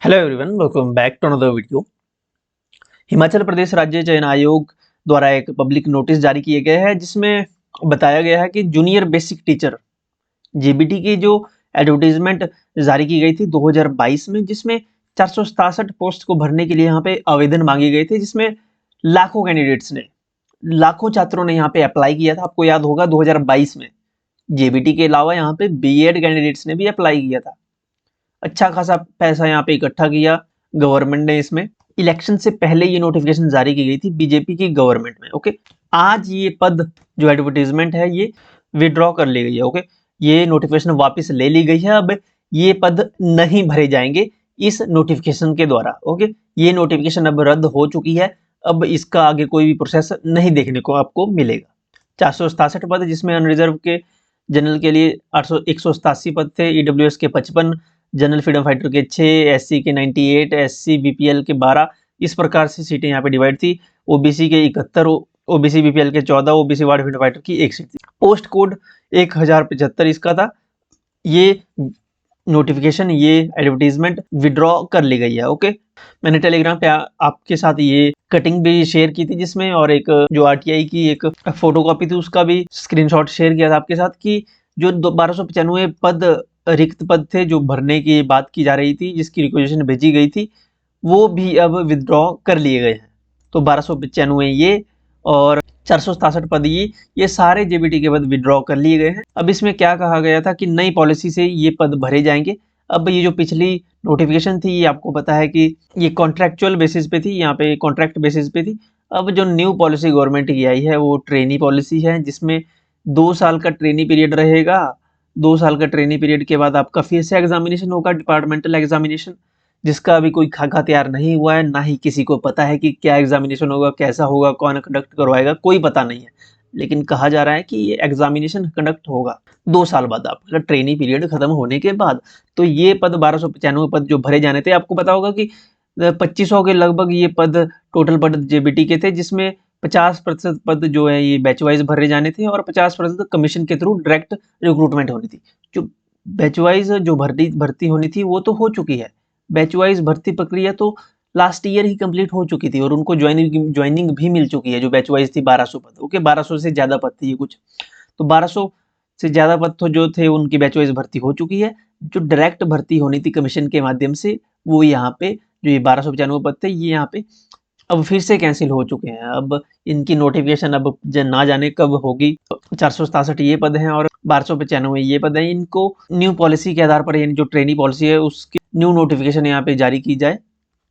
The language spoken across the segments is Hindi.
Hello everyone, welcome back to another video. Himachal Pradesh राज्य चयन आयोग द्वारा एक पब्लिक नोटिस जारी किया गया है जिसमें बताया गया है कि जूनियर बेसिक टीचर जेबीटी की जो एडवर्टीजमेंट जारी की गई थी 2022 में, जिसमें 467 पोस्ट को भरने के लिए यहाँ पे आवेदन मांगे गए थे, जिसमें लाखों कैंडिडेट्स ने, लाखों छात्रों ने यहाँ पे अप्लाई किया था। आपको याद होगा 2022 में जेबीटी के अलावा यहाँ पे बीएड कैंडिडेट्स ने भी अप्लाई किया था। अच्छा खासा पैसा यहाँ पे इकट्ठा किया गवर्नमेंट ने। इसमें इलेक्शन से पहले ये नोटिफिकेशन जारी की गई थी बीजेपी की गवर्नमेंट में। ओके, आज ये पद जो एडवर्टीजमेंट है ये विड्रॉ कर ली गई है। ओके, ये नोटिफिकेशन वापस ले ली गई है। अब ये पद नहीं भरे जाएंगे इस नोटिफिकेशन के द्वारा। ओके, ये नोटिफिकेशन अब रद्द हो चुकी है। अब इसका आगे कोई भी प्रोसेस नहीं देखने को आपको मिलेगा। 467 पद, जिसमें अनरिजर्व के जनरल के लिए 187 पद थे, ईडब्ल्यूएस के 55, जनरल फ्रीडम फाइटर के 6, एससी के 98, एससी बीपीएल के 12, इस प्रकार से सीटें यहाँ पे डिवाइड थी। ओबीसी के 71, ओबीसी बीपीएल के 14, ओबीसी वार्ड फ्रीडम फाइटर की 1 सीट थी। पोस्ट कोड 1075 इसका था। ये नोटिफिकेशन, ये एडवर्टीजमेंट विड्रॉ कर ली गई है। ओके, मैंने टेलीग्राम पे आपके साथ ये कटिंग भी शेयर की थी, जिसमें और एक जो आरटीआई की एक फोटोकॉपी थी उसका भी स्क्रीनशॉट शेयर किया था आपके साथ, कि जो 1295 पद रिक्त पद थे जो भरने की बात की जा रही थी, जिसकी रिक्वेजिशन भेजी गई थी, वो भी अब विदड्रॉ कर लिए गए हैं। तो 1295 ये और 467 पद ये सारे जेबीटी के पद विड्रॉ कर लिए गए हैं। अब इसमें क्या कहा गया था कि नई पॉलिसी से ये पद भरे जाएंगे। अब ये जो पिछली नोटिफिकेशन थी, ये आपको पता है कि ये कॉन्ट्रैक्चुअल बेसिस पे थी, यहाँ पे कॉन्ट्रैक्ट बेसिस पे थी। अब जो न्यू पॉलिसी गवर्नमेंट की आई है वो ट्रेनी पॉलिसी है, जिसमें 2 साल का ट्रेनी पीरियड रहेगा। 2 साल का ट्रेनिंग पीरियड के बाद आपका फिर से एग्जामिनेशन होगा, डिपार्टमेंटल एग्जामिनेशन, जिसका अभी कोई खाका तैयार नहीं हुआ है, ना ही किसी को पता है कि क्या एग्जामिनेशन होगा, कैसा होगा, कौन कंडक्ट करवाएगा, कोई पता नहीं है। लेकिन कहा जा रहा है कि ये एग्जामिनेशन कंडक्ट होगा 2 साल बाद, आपका ट्रेनिंग पीरियड खत्म होने के बाद। तो ये पद 1295 पद जो भरे जाने थे, आपको पता होगा कि 2500 के लगभग ये पद टोटल पद जेबीटी के थे, जिसमें 50% पद जो है ये बैच वाइज भरे जाने थे और 50% कमीशन के थ्रू डायरेक्ट रिक्रूटमेंट होनी थी। जो बैच वाइज जो भर्ती होनी थी वो तो हो चुकी है। बैच वाइज भर्ती प्रक्रिया तो लास्ट ईयर ही कंप्लीट हो चुकी थी और उनको ज्वाइनिंग भी मिल चुकी है। जो बैच वाइज थी 1200 पद, ओके, 1200 से ज्यादा पद थे ये कुछ, तो 1200 से ज्यादा पद तो जो थे उनकी बैच वाइज भर्ती हो चुकी है। जो डायरेक्ट भर्ती होनी थी कमीशन के माध्यम से, वो यहाँ पे जो ये 1295 पद थे ये यहाँ पे अब फिर से कैंसिल हो चुके हैं। अब इनकी नोटिफिकेशन अब ना जाने कब होगी। 467 ये पद हैं और 1295 ये पद हैं। इनको न्यू पॉलिसी के आधार पर, यानी जो ट्रेनिंग पॉलिसी है उसकी न्यू नोटिफिकेशन यहाँ पे जारी की जाए।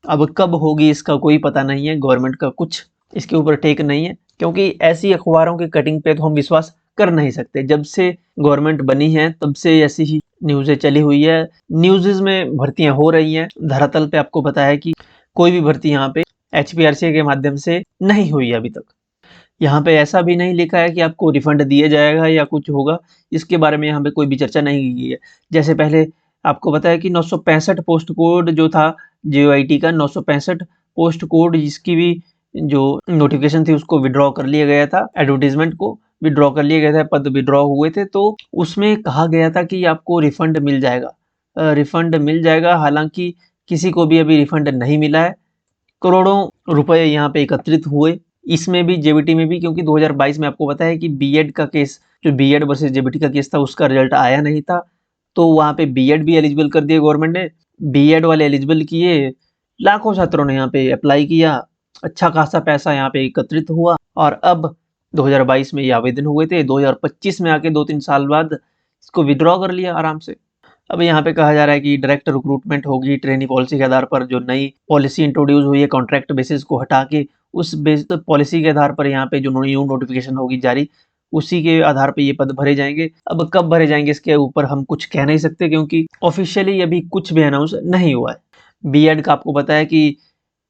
अब कब होगी इसका कोई पता नहीं है, गवर्नमेंट का कुछ इसके ऊपर टेक नहीं है, क्योंकि ऐसी अखबारों की कटिंग पे तो हम विश्वास कर नहीं सकते। जब से गवर्नमेंट बनी है तब से ऐसी ही न्यूज़ें चली हुई है। न्यूज़ में भर्तियां हो रही हैं, धरातल पे आपको पता है कि कोई भी भर्ती यहाँ पे एचपीआरसी के माध्यम से नहीं हुई अभी तक। यहाँ पे ऐसा भी नहीं लिखा है कि आपको रिफंड दिया जाएगा या कुछ होगा, इसके बारे में यहाँ पे कोई भी चर्चा नहीं की गई है। जैसे पहले आपको पता है कि 965 पोस्ट कोड जो था जेओआईटी का, 965 पोस्ट कोड, जिसकी भी जो नोटिफिकेशन थी उसको विड्रॉ कर लिया गया था, एडवर्टीजमेंट को विड्रॉ कर लिया गया था, पद विड्रॉ हुए थे। तो उसमें कहा गया था कि आपको रिफंड मिल जाएगा, रिफंड मिल जाएगा। हालांकि किसी को भी अभी रिफंड नहीं मिला है। करोड़ों रुपए यहाँ पे एकत्रित हुए, इसमें भी जेबीटी में भी, क्योंकि 2022 में आपको पता है कि बीएड का केस, जो बीएड वर्सेस जेबीटी का केस था, उसका रिजल्ट आया नहीं था। तो वहाँ पे बीएड भी एलिजिबल कर दिया गवर्नमेंट ने, बीएड वाले एलिजिबल किए, लाखों छात्रों ने यहाँ पे अप्लाई किया, अच्छा खासा पैसा यहाँ पे एकत्रित हुआ और अब 2022 में ये आवेदन हुए थे, 2025 में आके 2-3 साल बाद इसको विड्रॉ कर लिया आराम से। अब यहाँ पे कहा जा रहा है कि डायरेक्ट रिक्रूटमेंट होगी ट्रेनिंग पॉलिसी के आधार पर। जो नई पॉलिसी इंट्रोड्यूस हुई है कॉन्ट्रैक्ट बेसिस को हटा के, उस पॉलिसी के आधार पर यहाँ पे जो न्यू नोटिफिकेशन होगी जारी, उसी के आधार पे ये पद भरे जाएंगे। अब कब भरे जाएंगे इसके ऊपर हम कुछ कह नहीं सकते, क्योंकि ऑफिशियली अभी कुछ भी अनाउंस नहीं हुआ है। बीएड का आपको पता है कि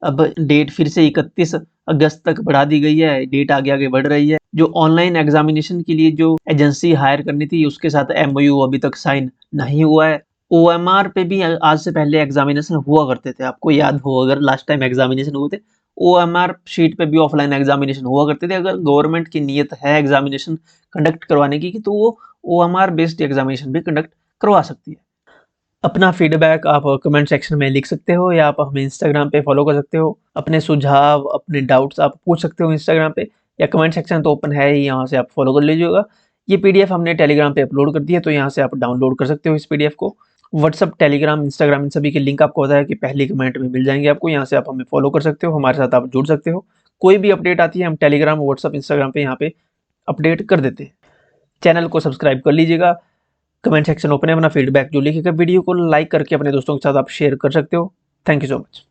अब डेट फिर से 31 अगस्त तक बढ़ा दी गई है, डेट आगे आगे बढ़ रही है। जो ऑनलाइन एग्जामिनेशन के लिए जो एजेंसी हायर करनी थी उसके साथ एमओयू अभी तक साइन नहीं हुआ है। ओएमआर पे भी आज से पहले एग्जामिनेशन हुआ करते थे, आपको याद हो अगर लास्ट टाइम एग्जामिनेशन हुए थे, ओएमआर शीट पे भी ऑफलाइन एग्जामिनेशन हुआ करते थे। अगर गवर्नमेंट की नीयत है एग्जामिनेशन कंडक्ट करवाने की, तो वो ओएमआर बेस्ड एग्जामिनेशन भी कंडक्ट करवा सकती है। अपना फीडबैक आप कमेंट सेक्शन में लिख सकते हो या आप हमें इंस्टाग्राम पे फॉलो कर सकते हो। अपने सुझाव, अपने डाउट्स आप पूछ सकते हो इंस्टाग्राम पे, या कमेंट सेक्शन तो ओपन है ही, यहाँ से आप फॉलो कर लीजिएगा। ये पीडीएफ हमने टेलीग्राम पे अपलोड कर दी है, तो यहाँ से आप डाउनलोड कर सकते हो इस पीडीएफ को। व्हाट्सअप, टेलीग्राम, इंस्टाग्राम, इन सभी के लिंक आपको बताया कि पहली कमेंट में मिल जाएंगे आपको। यहाँ से आप हमें फॉलो कर सकते हो, हमारे साथ आप जुड़ सकते हो। कोई भी अपडेट आती है हम टेलीग्राम, व्हाट्सअप, इंस्टाग्राम पे यहाँ पे अपडेट कर देते हैं। चैनल को सब्सक्राइब कर लीजिएगा। कमेंट सेक्शन ओपन है, अपना फीडबैक जो लिखेगा वीडियो को लाइक करके अपने दोस्तों के साथ आप शेयर कर सकते हो। Thank you so much.